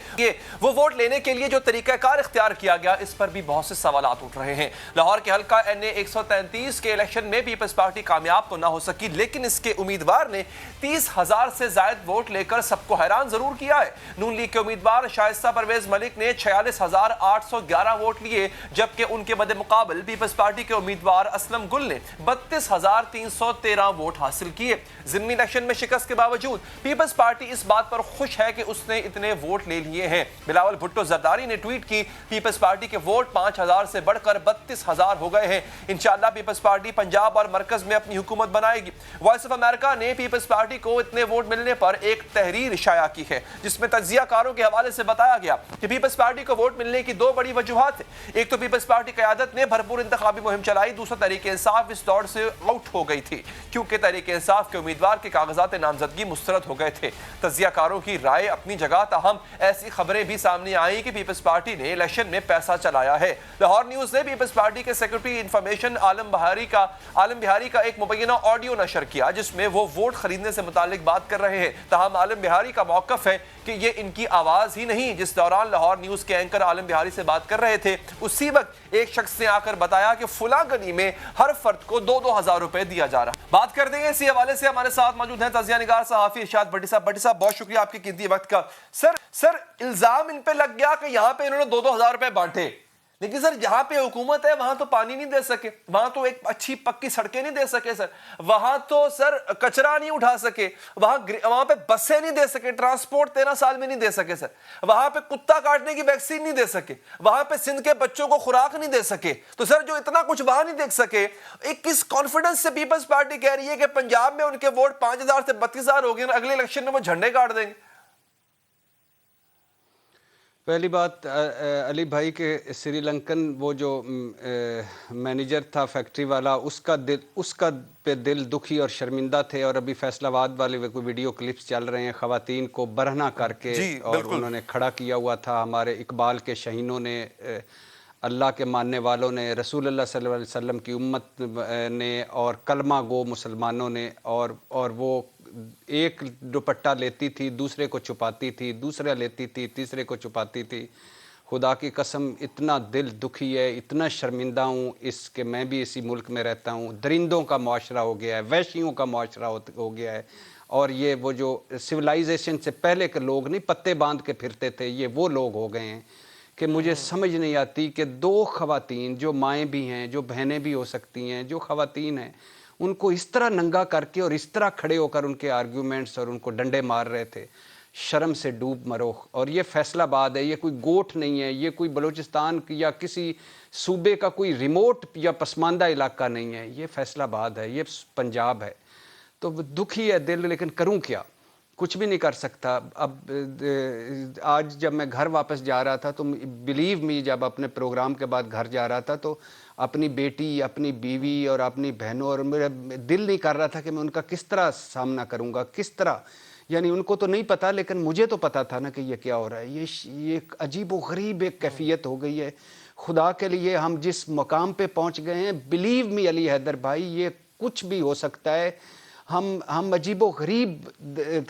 वो वोट लेने के लिए जो तरीकाकार इख्तियार किया गया, इस पर भी बहुत से सवालात उठ रहे हैं। लाहौर के हल्का NA 133 के इलेक्शन में पीपल्स पार्टी कामयाब तो ना हो सकी, लेकिन इसके उम्मीदवार ने 30,000 से ज्यादा वोट लेकर सबको हैरान जरूर किया है। नून लीग के उम्मीदवार शाइस्ता परवेज मलिक ने 46,811 वोट लिए, जबकि उनके बदे मुकाबल पीपल्स पार्टी के उम्मीदवार असलम गुल ने 32,313 वोट हासिल किए। ज़िमनी इलेक्शन में शिकस्त के बावजूद पीपल्स पार्टी इस बात पर खुश है कि उसने इतने वोट ले लिए हैं। बिलावल भुट्टो जरदारी ने ट्वीट की, पीपल्स पार्टी के वोट 5,000 से बढ़कर 32,000 हो गए हैं। इंशाअल्लाह पीपल्स पार्टी पंजाब और मरकज में अपनी हुकूमत बनाएगी। वॉइस ऑफ अमेरिका ने पीपल्स पार्टी को इतने वोट मिलने पर एक तहरीर शाया की है, जिसमें तज्जियाकारों के हवाले से बताया गया कि पीपल्स पार्टी को वोट मिलने की 2 बड़ी वजूहात है। एक तो पीपल्स पार्टी क़यादत ने भरपूर इंतखाबी मुहिम चलाई, दूसरा तहरीक इंसाफ इस दौड़ से आउट हो गई थी क्योंकि तहरीक इंसाफ के उम्मीदवार के कागजात नामजदगी मुस्तरद हो गए थे। तज्जियाकारों की राय अपनी जगह, ताहम ऐसी खबरें भी सामने आई कि पीपल्स पार्टी ने इलेक्शन में पैसा चलाया है। लाहौर न्यूज़ ने पीपल्स पार्टी के सेक्रेटरी इंफॉर्मेशन आलम बिहारी का एक मुबैना ऑडियो नशर किया, जिसमें वो वोट खरीदने से मुतालिक बात कर रहे हैं। ताहम आलम बिहारी का मौक़िफ़ है कि ये इनकी आवाज़ ही नहीं। जिस दौरान लाहौर न्यूज़ के एंकर आलम बिहारी से बात कर रहे थे, उसी वक्त एक शख्स ने आकर बताया कि फुला गली में हर फर्द को 2-2 हज़ार रुपए दिया जा रहा। बात कर देंगे इसी हवाले से। हमारे साथ मौजूद हैं तज़िया निगार सहाफ़ी इरशाद भट्टी साहब। भट्टी साहब, बहुत शुक्रिया आपके कीमती वक्त का। सर इल्ज़ाम इन पे लग गया कि यहाँ पे इन्होंने 2-2 हज़ार रुपए बांटे, लेकिन सर जहां पे हुकूमत है वहां तो पानी नहीं दे सके, वहां तो एक अच्छी पक्की सड़कें नहीं दे सके सर, वहां तो सर कचरा नहीं उठा सके, वहां पे बसें नहीं दे सके, ट्रांसपोर्ट 13 साल में नहीं दे सके सर, वहां पे कुत्ता काटने की वैक्सीन नहीं दे सके, वहां पे सिंध के बच्चों को खुराक नहीं दे सके। तो सर जो इतना कुछ वहां नहीं देख सके, एक किस कॉन्फिडेंस से पीपल्स पार्टी कह रही है कि पंजाब में उनके वोट 5,000 से 32,000 हो गए, अगले इलेक्शन में वो झंडे काट देंगे? पहली बात, अली भाई के श्रीलंकन वो जो मैनेजर था फैक्ट्री वाला, उसका पे दिल दुखी और शर्मिंदा थे। और अभी फैसलाबाद वाले कोई वीडियो क्लिप्स चल रहे हैं, ख़वातीन को बरहना करके और उन्होंने खड़ा किया हुआ था। हमारे इकबाल के शहीनों ने, अल्लाह के मानने वालों ने, रसूलुल्लाह सल्लल्लाहु अलैहि वसल्लम की उम्मत ने और कलमा गो मुसलमानों ने, और वो एक दुपट्टा लेती थी, दूसरे को छुपाती थी, दूसरा लेती थी, तीसरे को छुपाती थी। खुदा की कसम इतना दिल दुखी है, इतना शर्मिंदा हूँ इसके, मैं भी इसी मुल्क में रहता हूँ। दरिंदों का मुआशरा हो गया है, वैश्यों का मुआशरा हो गया है। और ये वो जो सिविलाइजेशन से पहले के लोग नहीं पत्ते बांध के फिरते थे, ये वो लोग हो गए हैं कि मुझे समझ नहीं आती कि 2 ख़वातीन जो माएँ भी हैं, जो बहनें भी हो सकती हैं, जो ख़वातीन हैं, उनको इस तरह नंगा करके और इस तरह खड़े होकर उनके आर्ग्यूमेंट्स और उनको डंडे मार रहे थे। شرم سے ڈوب مرو. اور یہ فیصل آباد ہے, یہ کوئی گوٹھ نہیں ہے, یہ کوئی بلوچستان یا کسی صوبے کا کوئی ریموٹ یا پسماندہ علاقہ نہیں ہے, یہ فیصل آباد ہے, یہ پنجاب ہے. تو دکھی ہے دل, لیکن کروں کیا, کچھ بھی نہیں کر سکتا. اب آج جب میں گھر واپس جا رہا تھا تو بلیو می, جب اپنے پروگرام کے بعد گھر جا رہا تھا تو اپنی بیٹی, اپنی بیوی اور اپنی بہنوں, اور میرا دل نہیں کر رہا تھا کہ میں ان کا کس طرح سامنا کروں گا, کس طرح. یعنی ان کو تو نہیں پتا, لیکن مجھے تو پتا تھا نا کہ یہ کیا ہو رہا ہے. یہ ایک عجیب و غریب ایک کیفیت ہو گئی ہے. خدا کے لیے ہم جس مقام پہ پہنچ گئے ہیں, بلیو می علی حیدر بھائی, یہ کچھ بھی ہو سکتا ہے. ہم عجیب و غریب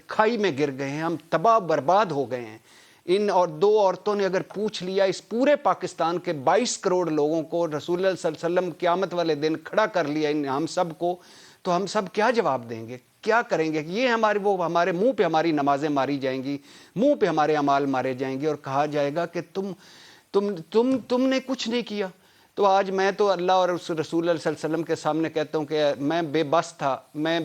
کھائی میں گر گئے ہیں, ہم تباہ برباد ہو گئے ہیں. ان اور دو عورتوں نے اگر پوچھ لیا اس پورے پاکستان کے 22 کروڑ لوگوں کو, رسول اللہ صلی اللہ علیہ وسلم قیامت والے دن کھڑا کر لیا ہم سب کو, تو ہم سب کیا جواب دیں گے, کیا کریں گے؟ یہ ہمارے منہ پہ ہماری نمازیں ماری جائیں گی, منہ پہ ہمارے اعمال مارے جائیں گے, اور کہا جائے گا کہ تم نے کچھ نہیں کیا. تو آج میں تو اللہ اور رسول اللہ صلی اللہ علیہ وسلم کے سامنے کہتا ہوں کہ میں بے بس تھا, میں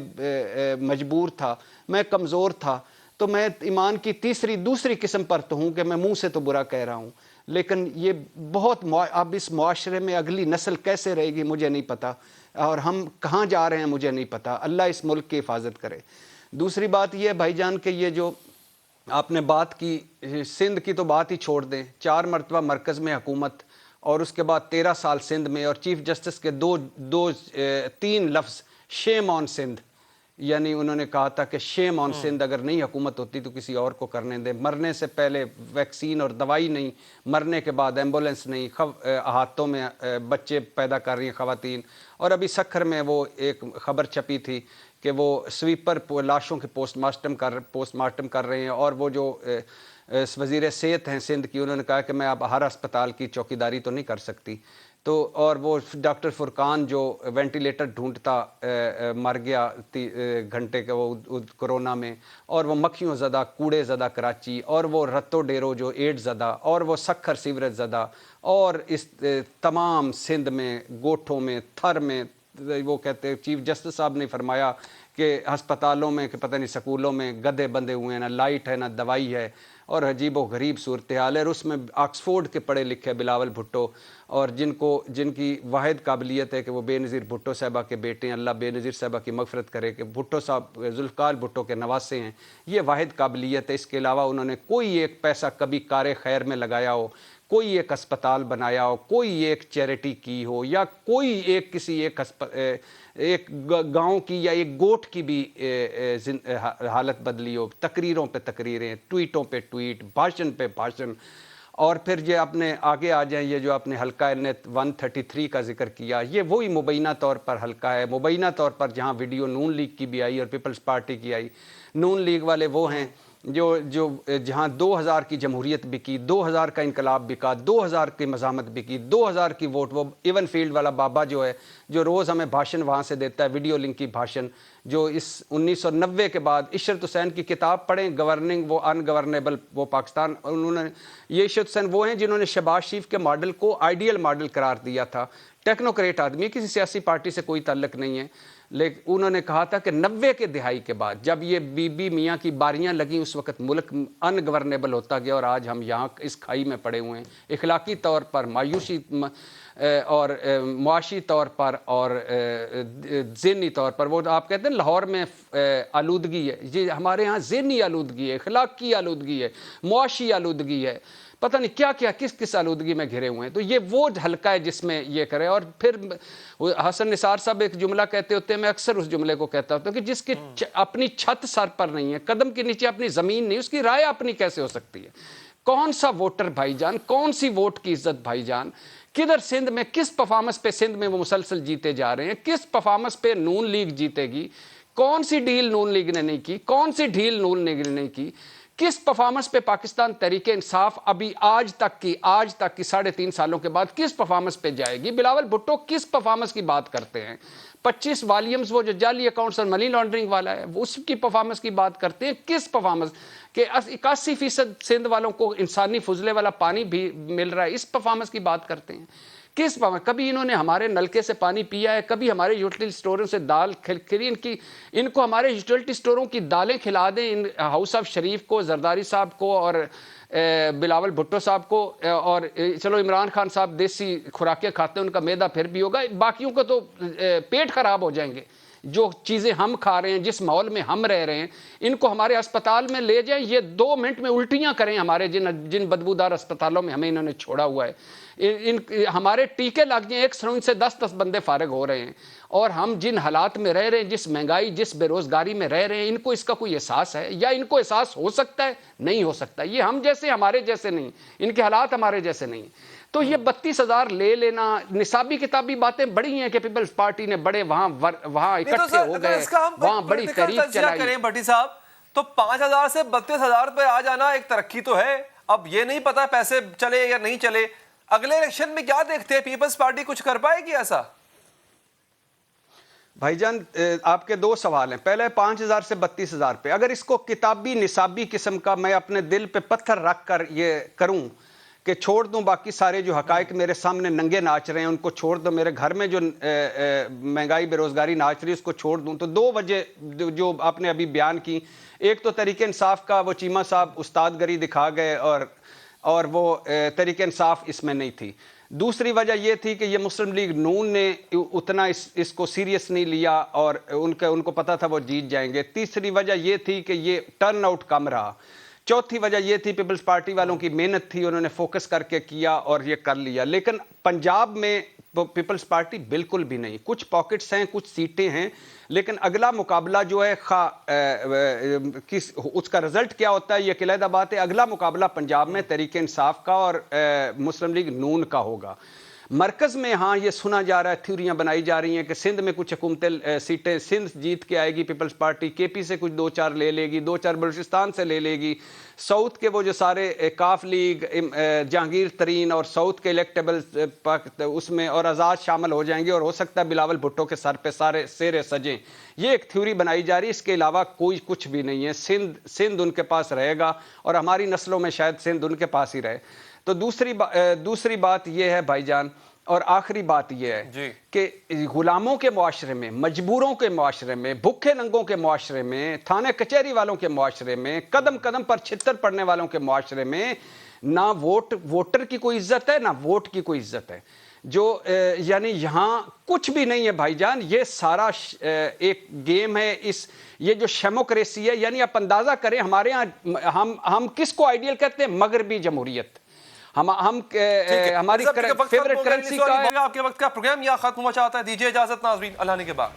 مجبور تھا, میں کمزور تھا, تو میں ایمان کی دوسری قسم پر تو ہوں کہ میں منہ سے تو برا کہہ رہا ہوں, لیکن یہ بہت اب اس معاشرے میں اگلی نسل کیسے رہے گی مجھے نہیں پتا, اور ہم کہاں جا رہے ہیں مجھے نہیں پتا. اللہ اس ملک کی حفاظت کرے. دوسری بات یہ بھائی جان کہ یہ جو آپ نے بات کی, سندھ کی تو بات ہی چھوڑ دیں, 4 مرتبہ مرکز میں حکومت, اور اس کے بعد 13 سال سندھ میں, اور چیف جسٹس کے 3 لفظ شیم آن سندھ, یعنی انہوں نے کہا تھا کہ شیم آن سندھ, اگر نہیں حکومت ہوتی تو کسی اور کو کرنے دیں. مرنے سے پہلے ویکسین اور دوائی نہیں, مرنے کے بعد ایمبولنس نہیں, ہاتھوں میں بچے پیدا کر رہی ہیں خواتین. اور ابھی سکھر میں وہ ایک خبر چھپی تھی کہ وہ سویپر لاشوں کے پوسٹ مارٹم کر رہے ہیں, اور وہ جو وزیر صحت ہیں سندھ کی, انہوں نے کہا کہ میں اب ہر اسپتال کی چوکیداری تو نہیں کر سکتی. تو اور وہ ڈاکٹر فرقان جو وینٹیلیٹر ڈھونڈتا مر گیا گھنٹے کے وہ کرونا میں, اور وہ مکھیوں زدہ کوڑے زدہ کراچی, اور وہ رتو ڈیرو جو ایڈ زدہ, اور وہ سکھر سیوریج زدہ, اور اس تمام سندھ میں گوٹھوں میں تھر میں. وہ کہتے چیف جسٹس صاحب نے فرمایا کہ ہسپتالوں میں کہ پتہ نہیں سکولوں میں گدھے بندھے ہوئے ہیں, نہ لائٹ ہے نہ دوائی ہے, اور عجیب و غریب صورتحال ہے. اور اس میں آکسفورڈ کے پڑھے لکھے بلاول بھٹو, اور جن کی واحد قابلیت ہے کہ وہ بے نظیر بھٹو صاحبہ کے بیٹے ہیں, اللہ بے نظیر صاحبہ کی مغفرت کرے, کہ بھٹو صاحب ذوالفقار بھٹو کے نواسے ہیں, یہ واحد قابلیت ہے. اس کے علاوہ انہوں نے کوئی ایک پیسہ کبھی کار خیر میں لگایا ہو, کوئی ایک اسپتال بنایا ہو, کوئی ایک چیریٹی کی ہو, یا کوئی ایک کسی ایک گاؤں کی یا ایک گوٹ کی بھی حالت بدلی ہو. تقریروں پہ تقریریں, ٹویٹوں پہ ٹویٹ, بھاشن پہ بھاشن. اور پھر یہ اپنے آگے آ جائیں, یہ جو آپ نے حلقہ 133 کا ذکر کیا, یہ وہی مبینہ طور پر حلقہ ہے, مبینہ طور پر جہاں ویڈیو نون لیگ کی بھی آئی اور پیپلز پارٹی کی آئی. نون لیگ والے وہ ہیں جو جہاں 2000 کی جمہوریت بکی, 2000 کا انقلاب بکا, 2000 کی مزاحمت بکی, 2000 کی ووٹ. وہ ایون فیلڈ والا بابا جو ہے, جو روز ہمیں بھاشن وہاں سے دیتا ہے, ویڈیو لنک کی بھاشن, جو اس 1990 کے بعد عشرت حسین کی کتاب پڑھیں, گورننگ وہ ان گورنیبل وہ پاکستان. انہوں نے, یہ عشرت حسین وہ ہیں جنہوں نے شہباز شریف کے ماڈل کو آئیڈیل ماڈل قرار دیا تھا. ٹیکنوکریٹ آدمی, کسی سیاسی پارٹی سے کوئی تعلق نہیں ہے, لیکن انہوں نے کہا تھا کہ 90 کے دہائی کے بعد جب یہ بی بی میاں کی باریاں لگیں, اس وقت ملک ان گورنیبل ہوتا گیا, اور آج ہم یہاں اس کھائی میں پڑے ہوئے ہیں, اخلاقی طور پر مایوسی اور معاشی طور پر اور ذہنی طور پر. وہ آپ کہتے ہیں لاہور میں آلودگی ہے, یہ ہمارے ہاں ذہنی آلودگی ہے, اخلاقی آلودگی ہے, معاشی آلودگی ہے, پتہ نہیں کیا کیا کس آلودگی میں گھرے ہوئے ہیں. تو یہ وہ حلقہ ہے جس میں یہ کرے. اور پھر حسن نثار صاحب ایک جملہ کہتے ہوتے ہیں, میں اکثر اس جملے کو کہتا ہوتا ہوں, کہ جس کی اپنی چھت سر پر نہیں ہے, قدم کے نیچے اپنی زمین نہیں, اس کی رائے اپنی کیسے ہو سکتی ہے؟ کون سا ووٹر بھائی جان, کون سی ووٹ کی عزت بھائی جان, کدھر سندھ میں کس پرفارمنس پہ سندھ میں وہ مسلسل جیتے جا رہے ہیں, کس پرفارمنس پہ نون لیگ جیتے گی, کون سی ڈیل نون لیگ نے نہیں کی, کون سی ڈیل نون لیگ نے نہیں کی, کس پرفارمنس پہ پاکستان تحریک انصاف ابھی آج تک کی 3.5 سالوں کے بعد کس پرفارمنس پہ جائے گی. بلاول بھٹو کس پرفارمنس کی بات کرتے ہیں, 25 والیومز وہ جو جعلی اکاؤنٹس اور منی لانڈرنگ والا ہے, وہ اس کی پرفارمنس کی بات کرتے ہیں. کس پرفارمنس کہ 81% سندھ والوں کو انسانی فضلے والا پانی بھی مل رہا ہے, اس پرفارمنس کی بات کرتے ہیں. किस पावे, कभी इन्होंने हमारे नलके से पानी पिया है, कभी हमारे यूटिलिटी स्टोरों से दाल खिली, इनको हमारे यूटिलिटी स्टोरों की दालें खिला दें, इन हाउस ऑफ शरीफ को, जरदारी साहब को और बिलावल भुट्टो साहब को, और चलो इमरान खान साहब देसी खुराकें खाते हैं, उनका मैदा फिर भी होगा, बाकियों को तो पेट खराब हो जाएंगे। जो चीज़ें हम खा रहे हैं, जिस माहौल में हम रह रहे हैं, इनको हमारे अस्पताल में ले जाएं, ये 2 मिनट में उल्टियां करें हमारे जिन बदबूदार अस्पतालों में हमें इन्होंने छोड़ा हुआ है। हमारे टीके लग जाएं, एक सलून से 10 बंदे फारिग हो रहे हैं, और हम जिन हालात में रह रहे हैं, जिस महंगाई, जिस बेरोजगारी में रह रहे हैं, इनको इसका कोई एहसास है? या इनको एहसास हो सकता है? नहीं हो सकता। ये हम जैसे हमारे जैसे नहीं, इनके हालात हमारे जैसे नहीं। तो ये 32,000 ले लेना, निसाबी किताबी बातें बड़ी हैं कि पीपल्स पार्टी ने बड़े वहां इकट्ठे हो गए, वहां बड़ी तहरीक चलाई। भट्टी साहब, तो 5,000 से 32,000 पे आ जाना एक तरक्की तो है। अब ये नहीं पता पैसे चले या नहीं चले, अगले इलेक्शन में क्या देखते हैं? पीपल्स पार्टी कुछ कर पाएगी ऐसा? भाईजान, आपके 2 सवाल हैं। पहले 5,000 से 32,000 पे, अगर इसको किताबी निसाबी किस्म का मैं अपने दिल पे पत्थर रख कर ये करूं कि छोड़ दूं बाकी सारे जो हकायक मेरे सामने नंगे नाच रहे हैं उनको छोड़ दो, मेरे घर में जो महंगाई बेरोजगारी नाच रही है उसको छोड़ दूं, तो 2 वजह जो आपने अभी बयान की, एक तो तरीके इंसाफ का वो चीमा साहब उस्तादगरी दिखा गए और वो तरीके इंसाफ इसमें नहीं थी। दूसरी वजह यह थी कि ये मुस्लिम लीग नून ने उतना इसको सीरियस नहीं लिया और उनको पता था वो जीत जाएंगे। तीसरी वजह यह थी कि ये टर्न आउट कम रहा। चौथी वजह यह थी पीपल्स पार्टी वालों की मेहनत थी, उन्होंने फोकस करके किया और ये कर लिया। लेकिन पंजाब में पीपल्स पार्टी बिल्कुल भी नहीं, कुछ पॉकेट्स हैं, कुछ सीटें हैं, लेकिन अगला मुकाबला जो है उसका रिजल्ट क्या होता है ये अलग बात है। अगला मुकाबला पंजाब में तहरीके इंसाफ का और मुस्लिम लीग नून का होगा। मरकज़ में हाँ ये सुना जा रहा है, थ्योरियां बनाई जा रही हैं कि सिंध में कुछ हुकूमतें सीटें सिंध जीत के आएगी पीपल्स पार्टी, केपी से कुछ 2-4 ले लेगी, 2-4 बलूचिस्तान से ले लेगी, साउथ के वो जो सारे काफ लीग, जहांगीर तरीन और साउथ के इलेक्टेबल उसमें और आज़ाद शामिल हो जाएंगे और हो सकता है बिलावल भुट्टो के सर पे सारे सेरे सजें। ये एक थ्योरी बनाई जा रही है, इसके अलावा कोई कुछ भी नहीं है। सिंध उनके पास रहेगा और हमारी नस्लों में शायद सिंध उनके पास ही रहे। तो दूसरी बात यह है भाईजान, और आखिरी बात यह है कि गुलामों के मुआशरे में, मजबूरों के मुआशरे में, भूखे नंगों के मुआशरे में, थाने कचहरी वालों के मुआशरे में, कदम कदम पर छितर पड़ने वालों के मुआशरे में ना वोटर की कोई इज्जत है, ना वोट की कोई इज्जत है। जो यानी यहाँ कुछ भी नहीं है भाईजान, ये सारा एक गेम है। ये जो डेमोक्रेसी है, यानी आप अंदाजा करें हमारे यहाँ हम किसको आइडियल कहते हैं? मगरबी जमहूरियत। हमारी फेवरेट करेंसी का है। आपके वक्त का प्रोग्राम यहाँ खत्म हुआ चाहता है, दीजिए इजाजत नाज़रीन, अल्लाह ने के बाद।